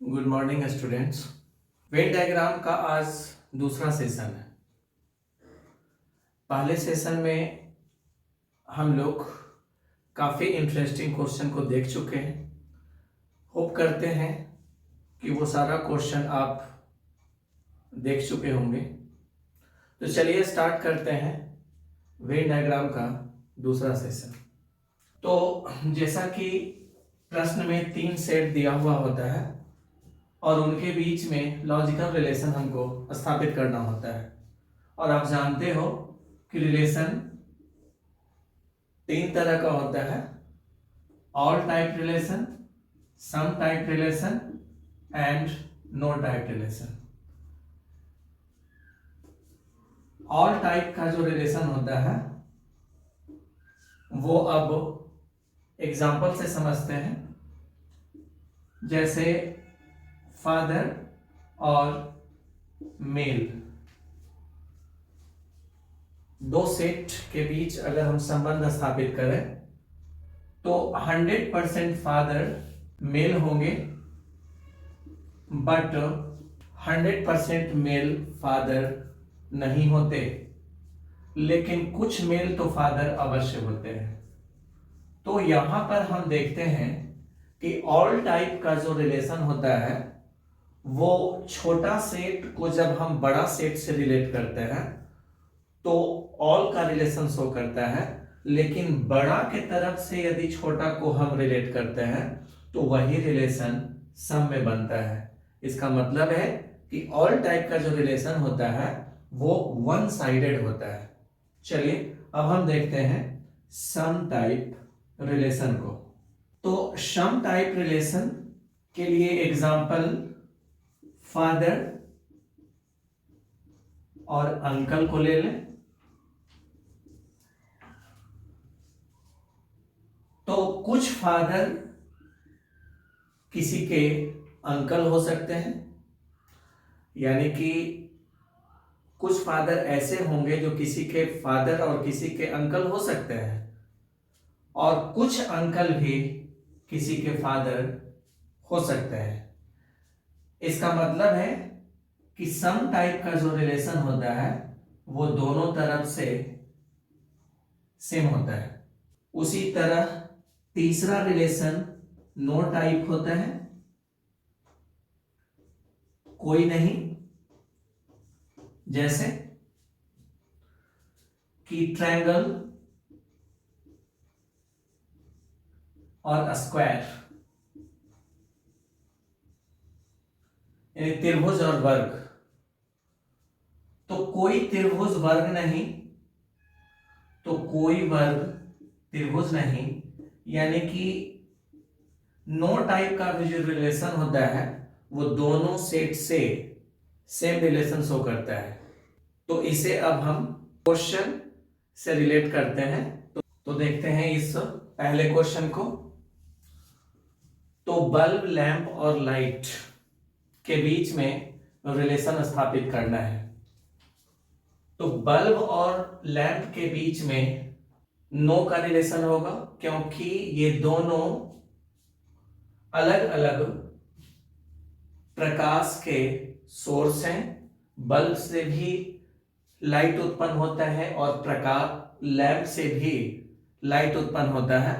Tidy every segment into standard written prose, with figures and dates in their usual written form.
Good morning students. Venn diagram का आज दूसरा सेशन है। पहले सेशन में हम लोग काफ़ी इंटरेस्टिंग क्वेश्चन को देख चुके हैं। होप करते हैं कि वो सारा क्वेश्चन आप देख चुके होंगे। तो चलिए स्टार्ट करते हैं वेन डायग्राम का दूसरा सेशन। तो जैसा कि प्रश्न में 3 सेट दिया हुआ होता है और उनके बीच में लॉजिकल रिलेशन हमको स्थापित करना होता है। और आप जानते हो कि रिलेशन 3 तरह का होता है: all type relation, some type relation and no type relation. All type का जो रिलेशन होता है वो अब एग्जाम्पल से समझते हैं। जैसे फादर और मेल, दो सेट के बीच अगर हम संबंध स्थापित करें तो 100% फादर मेल होंगे, बट 100% मेल फादर नहीं होते, लेकिन कुछ मेल तो फादर अवश्य होते हैं। तो यहां पर हम देखते हैं कि ऑल टाइप का जो रिलेशन होता है वो छोटा सेट को जब हम बड़ा सेट से रिलेट करते हैं तो ऑल का रिलेशन शो करता है, लेकिन बड़ा के तरफ से यदि छोटा को हम रिलेट करते हैं तो वही रिलेशन सम में बनता है। इसका मतलब है कि ऑल टाइप का जो रिलेशन होता है वो वन साइडेड होता है। चलिए अब हम देखते हैं सम टाइप रिलेशन को। तो सम टाइप रिलेशन के लिए एग्जांपल फादर और अंकल को ले लें। तो कुछ फादर किसी के अंकल हो सकते हैं, यानी कि कुछ फादर ऐसे होंगे जो किसी के फादर और किसी के अंकल हो सकते हैं, और कुछ अंकल भी किसी के फादर हो सकते हैं। इसका मतलब है कि सम टाइप का जो रिलेशन होता है वो दोनों तरफ से सेम होता है। उसी तरह तीसरा रिलेशन नो टाइप होता है, कोई नहीं, जैसे कि ट्रायंगल और स्क्वायर, यानी त्रिभुज और वर्ग। तो कोई त्रिभुज वर्ग नहीं, तो कोई वर्ग त्रिभुज नहीं, यानी कि नो टाइप का भी जो रिलेशन होता है वो दोनों सेट से सेम रिलेशन शो करता है। तो इसे अब हम क्वेश्चन से रिलेट करते हैं। तो देखते हैं इस पहले क्वेश्चन को। तो बल्ब, लैंप और लाइट के बीच में रिलेशन स्थापित करना है। तो बल्ब और लैंप के बीच में नो का रिलेशन होगा, क्योंकि ये दोनों अलग अलग प्रकाश के सोर्स हैं। बल्ब से भी लाइट उत्पन्न होता है और प्रकाश लैंप से भी लाइट उत्पन्न होता है।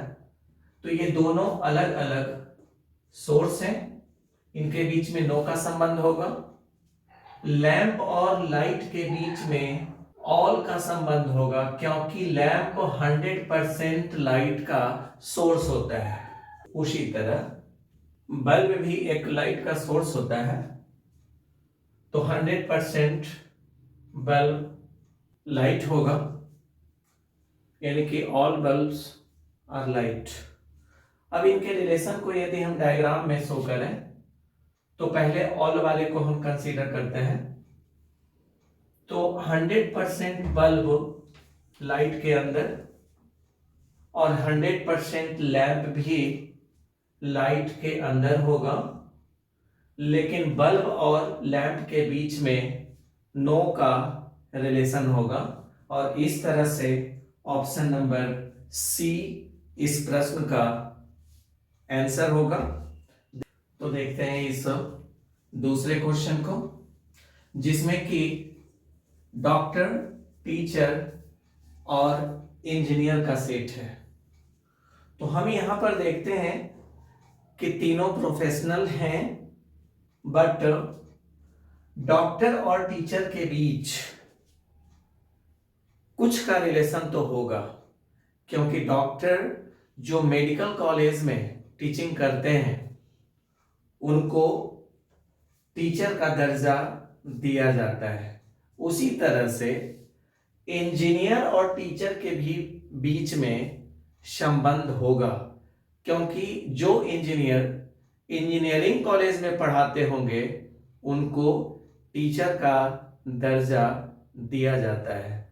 तो ये दोनों अलग अलग सोर्स हैं, इनके बीच में नो का संबंध होगा। लैंप और लाइट के बीच में ऑल का संबंध होगा, क्योंकि लैंप 100% लाइट का सोर्स होता है। उसी तरह बल्ब भी एक लाइट का सोर्स होता है, तो 100% बल्ब लाइट होगा, यानी कि ऑल बल्ब्स आर लाइट। अब इनके रिलेशन को यदि हम डायग्राम में शो करें तो पहले ऑल वाले को हम कंसीडर करते हैं। तो 100% बल्ब लाइट के अंदर और 100% लैंप भी लाइट के अंदर होगा, लेकिन बल्ब और लैंप के बीच में नो का रिलेशन होगा। और इस तरह से ऑप्शन नंबर सी इस प्रश्न का आंसर होगा। तो देखते हैं इस दूसरे क्वेश्चन को, जिसमें कि डॉक्टर, टीचर और इंजीनियर का सेट है। तो हम यहां पर देखते हैं कि तीनों प्रोफेशनल हैं, बट डॉक्टर और टीचर के बीच कुछ का रिलेशन तो होगा, क्योंकि डॉक्टर जो मेडिकल कॉलेज में टीचिंग करते हैं उनको टीचर का दर्जा दिया जाता है। उसी तरह से इंजीनियर और टीचर के भी बीच में संबंध होगा, क्योंकि जो इंजीनियर इंजीनियरिंग कॉलेज में पढ़ाते होंगे उनको टीचर का दर्जा दिया जाता है।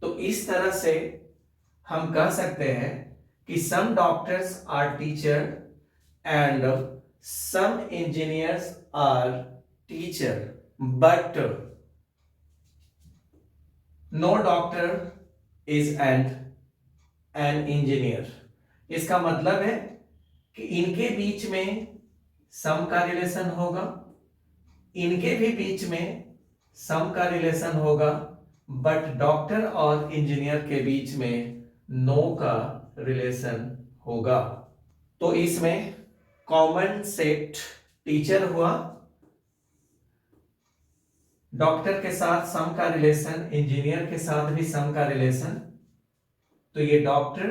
तो इस तरह से हम कह सकते हैं कि some doctors are teacher and some engineers are teacher, but no doctor is an engineer. इसका मतलब है कि इनके बीच में सम का रिलेशन होगा, इनके भी बीच में सम का रिलेशन होगा, बट डॉक्टर और इंजीनियर के बीच में नो का रिलेशन होगा। तो इसमें कॉमन सेट टीचर हुआ, डॉक्टर के साथ सम का रिलेशन, इंजीनियर के साथ भी सम का रिलेशन। तो ये डॉक्टर,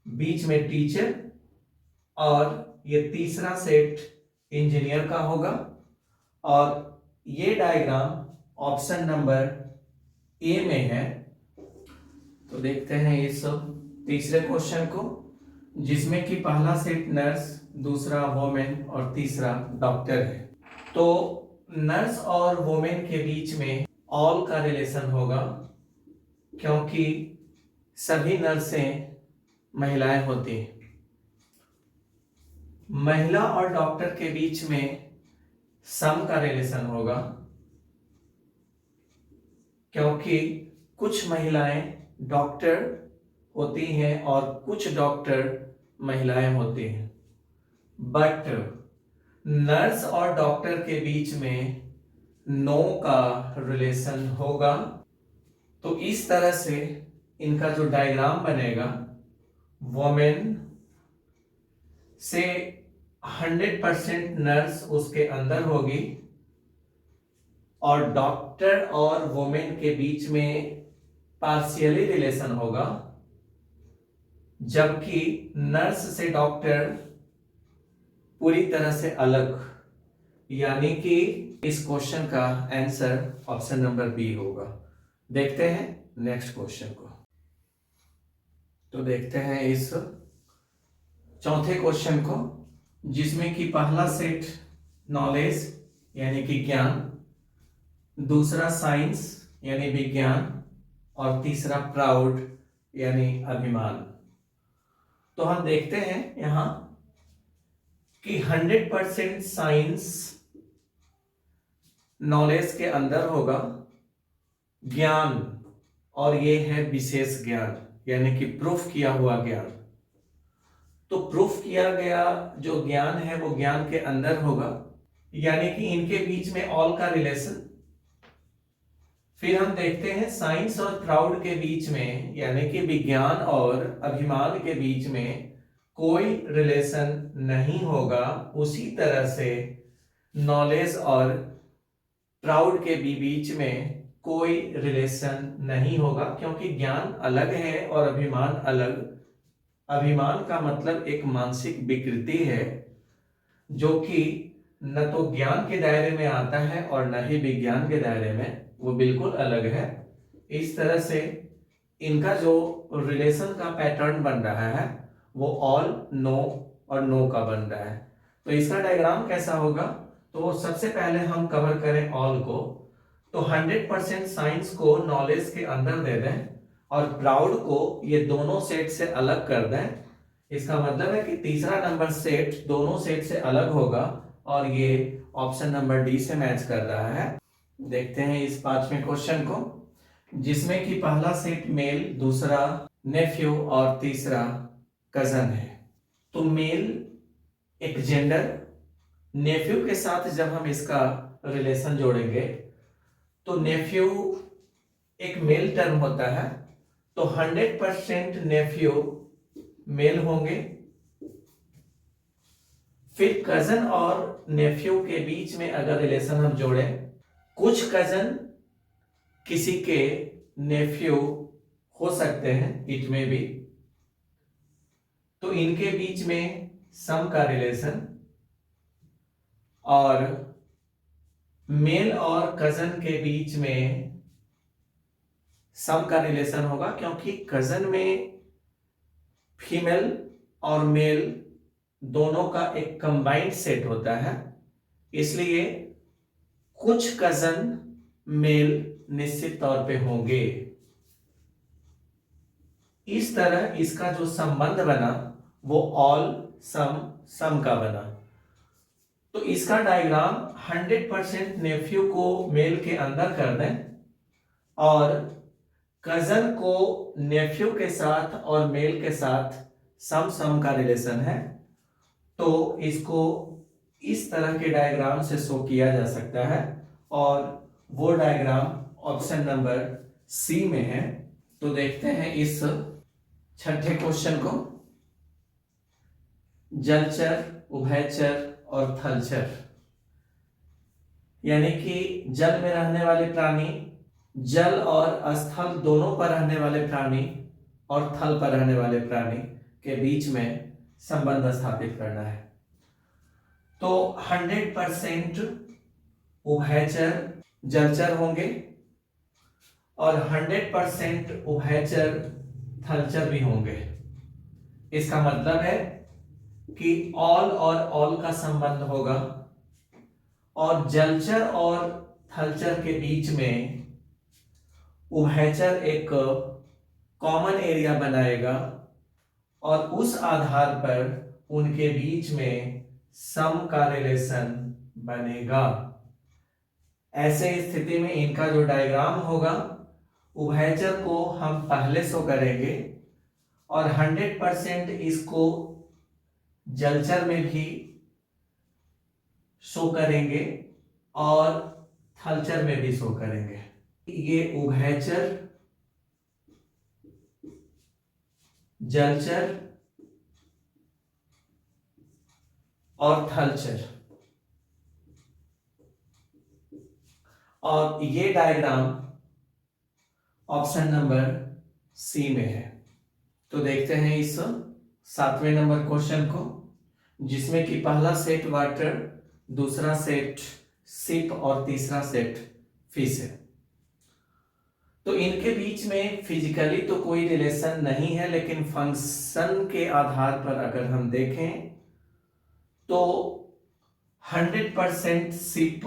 बीच में टीचर, और ये तीसरा सेट इंजीनियर का होगा। और ये डायग्राम ऑप्शन नंबर ए में है। तो देखते हैं इस तीसरे क्वेश्चन को, जिसमें कि पहला सेट नर्स, दूसरा वोमेन और तीसरा डॉक्टर है। तो नर्स और वोमेन के बीच में ऑल का रिलेशन होगा, क्योंकि सभी नर्सें महिलाएं होती हैं। महिला और डॉक्टर के बीच में सम का रिलेशन होगा, क्योंकि कुछ महिलाएं डॉक्टर होती हैं और कुछ डॉक्टर महिलाएं होती हैं। बट नर्स और डॉक्टर के बीच में नो का रिलेशन होगा। तो इस तरह से इनका जो डायग्राम बनेगा, वोमेन से 100% नर्स उसके अंदर होगी, और डॉक्टर और वोमेन के बीच में पार्शियली रिलेशन होगा, जबकि नर्स से डॉक्टर पूरी तरह से अलग। यानी कि इस क्वेश्चन का आंसर ऑप्शन नंबर बी होगा। देखते हैं नेक्स्ट क्वेश्चन को। तो देखते हैं इस चौथे क्वेश्चन को, जिसमें कि पहला सेट नॉलेज यानी कि ज्ञान, दूसरा साइंस यानी विज्ञान, और तीसरा प्राउड यानी अभिमान। तो हम देखते हैं यहां कि 100% साइंस नॉलेज के अंदर होगा, ज्ञान, और ये है विशेष ज्ञान यानी कि प्रूफ किया हुआ ज्ञान। तो प्रूफ किया गया जो ज्ञान है वो ज्ञान के अंदर होगा, यानी कि इनके बीच में ऑल का रिलेशन। फिर हम देखते हैं साइंस और प्राउड के बीच में, यानी कि विज्ञान और अभिमान के बीच में कोई रिलेशन नहीं होगा। उसी तरह से नॉलेज और प्राउड के भी बीच में कोई रिलेशन नहीं होगा, क्योंकि ज्ञान अलग है और अभिमान अलग। अभिमान का मतलब एक मानसिक विकृति है, जो कि न तो ज्ञान के दायरे में आता है और न ही विज्ञान के दायरे में, वो बिल्कुल अलग है। इस तरह से इनका जो रिलेशन का पैटर्न बन रहा है वो ऑल, नो और नो का बन रहा है। तो इसका डायग्राम कैसा होगा, तो सबसे पहले हम कवर करें ऑल को। तो 100% साइंस को नॉलेज के अंदर दे दें और प्राउड को ये दोनों सेट से अलग कर दें। इसका मतलब है कि तीसरा नंबर सेट दोनों सेट से अलग होगा, और ये ऑप्शन नंबर डी से मैच कर रहा है। देखते हैं इस पांचवें क्वेश्चन को, जिसमें कि पहला सेट मेल, दूसरा नेफ्यू और तीसरा कजन है। तो मेल एक जेंडर, नेफ्यू के साथ जब हम इसका रिलेशन जोड़ेंगे तो नेफ्यू एक मेल टर्म होता है, तो 100% नेफ्यू मेल होंगे। फिर कजन और नेफ्यू के बीच में अगर रिलेशन हम जोड़ें, कुछ कजन किसी के नेफ्यू हो सकते हैं, इट में भी, तो इनके बीच में सम का रिलेशन, और मेल और कजन के बीच में सम का रिलेशन होगा, क्योंकि कजन में फीमेल और मेल दोनों का एक कंबाइंड सेट होता है, इसलिए कुछ कजन मेल निश्चित तौर पे होंगे। इस तरह इसका जो संबंध बना वो ऑल सम सम का बना। तो इसका डायग्राम 100% नेफ्यू को मेल के अंदर कर दें और कजन को नेफ्यू के साथ और मेल के साथ सम सम का रिलेशन है, तो इसको इस तरह के डायग्राम से शो किया जा सकता है, और वो डायग्राम ऑप्शन नंबर सी में है। तो देखते हैं इस छठे क्वेश्चन को। जलचर, उभयचर और थलचर, यानी कि जल में रहने वाले प्राणी, जल और स्थल दोनों पर रहने वाले प्राणी और थल पर रहने वाले प्राणी के बीच में संबंध स्थापित करना है। तो 100% उभयचर जलचर होंगे और 100% उभयचर थलचर भी होंगे। इसका मतलब है कि ऑल और ऑल का संबंध होगा, और जलचर और थलचर के बीच में उभयचर एक कॉमन एरिया बनाएगा और उस आधार पर उनके बीच में सम का रिलेशन बनेगा। ऐसे स्थिति में इनका जो डायग्राम होगा, उभयचर को हम पहले शो करेंगे और 100% इसको जलचर में भी शो करेंगे और थलचर में भी शो करेंगे। ये उभयचर, जलचर और थलचर, और ये डायग्राम ऑप्शन नंबर सी में है। तो देखते हैं इस 7वें नंबर क्वेश्चन को, जिसमें कि पहला सेट वाटर, दूसरा सेट शिप और तीसरा सेट फिश है। तो इनके बीच में फिजिकली तो कोई रिलेशन नहीं है, लेकिन फंक्शन के आधार पर अगर हम देखें तो 100% शिप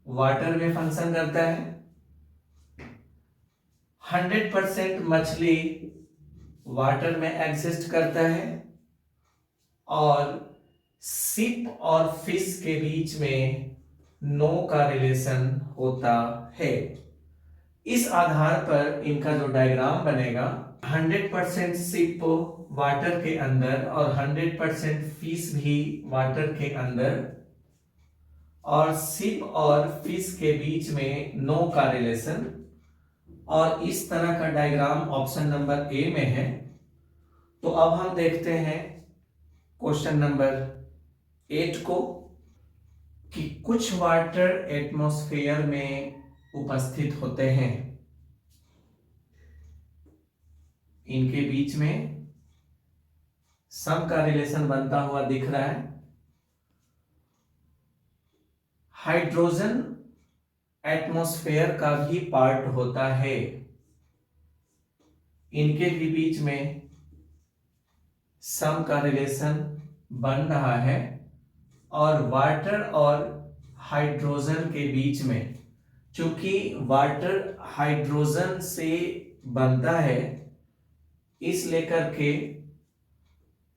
वाटर में फंक्शन करता है, 100% मछली वाटर में एग्जिस्ट करता है, और शिप और फिश के बीच में नो का रिलेशन होता है। इस आधार पर इनका जो डायग्राम बनेगा, 100% शिप वाटर के अंदर और 100% फिश भी वाटर के अंदर, और शिप और फिश के बीच में नो का रिलेशन, और इस तरह का डायग्राम ऑप्शन नंबर ए में है। तो अब हम देखते हैं क्वेश्चन नंबर 8 को, कि कुछ वाटर एटमॉस्फेयर में उपस्थित होते हैं, इनके बीच में सम का रिलेशन बनता हुआ दिख रहा है। हाइड्रोजन एटमॉस्फेयर का भी पार्ट होता है, इनके भी बीच में सम का रिलेशन बन रहा है, और वाटर और हाइड्रोजन के बीच में, चूंकि वाटर हाइड्रोजन से बनता है, इस लेकर के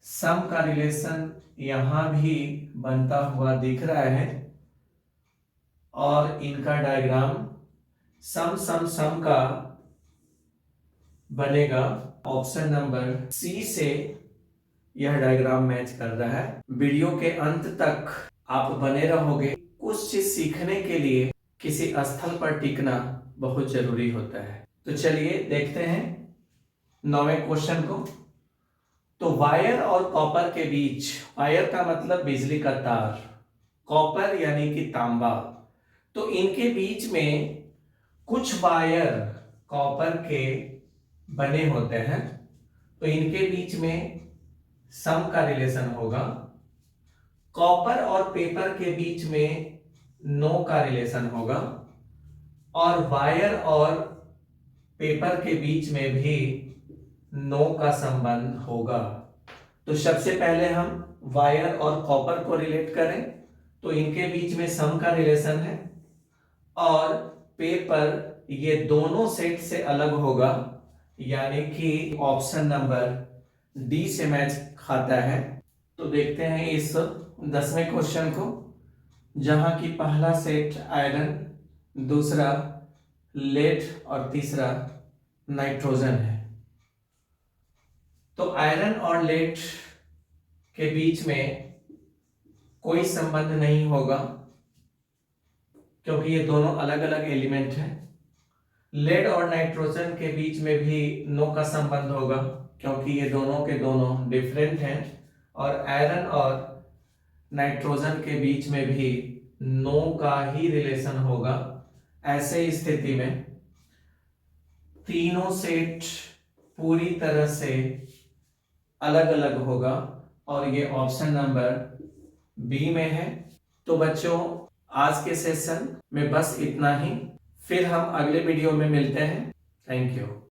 सम का रिलेशन यहां भी बनता हुआ दिख रहा है, और इनका डायग्राम सम सम सम का बनेगा ऑप्शन नंबर सी से, यह डायग्राम मैच कर रहा है। वीडियो के अंत तक आप बने रहोगे। कुछ चीज सीखने के लिए किसी स्थल पर टिकना बहुत जरूरी होता है। तो चलिए देखते हैं 9वें क्वेश्चन को। तो वायर और कॉपर के बीच, वायर का मतलब बिजली का तार, कॉपर यानी कि तांबा, तो इनके बीच में कुछ वायर कॉपर के बने होते हैं, तो इनके बीच में सम का रिलेशन होगा। कॉपर और पेपर के बीच में नो का रिलेशन होगा, और वायर और पेपर के बीच में भी नो का संबंध होगा। तो सबसे पहले हम वायर और कॉपर को रिलेट करें, तो इनके बीच में सम का रिलेशन है, और पेपर ये दोनों सेट से अलग होगा, यानी कि ऑप्शन नंबर डी से मैच खाता है। तो देखते हैं इस 10वें क्वेश्चन को, जहां की पहला सेट आयरन, दूसरा लेड और तीसरा नाइट्रोजन है। तो आयरन और लेड के बीच में कोई संबंध नहीं होगा, क्योंकि ये दोनों अलग अलग एलिमेंट हैं। लेड और नाइट्रोजन के बीच में भी नो का संबंध होगा, क्योंकि ये दोनों के दोनों डिफरेंट हैं। और आयरन और नाइट्रोजन के बीच में भी नो का ही रिलेशन होगा। ऐसे स्थिति में तीनों सेट पूरी तरह से अलग अलग होगा, और ये ऑप्शन नंबर बी में है। तो बच्चों, आज के सेशन में बस इतना ही। फिर हम अगले वीडियो में मिलते हैं। Thank you.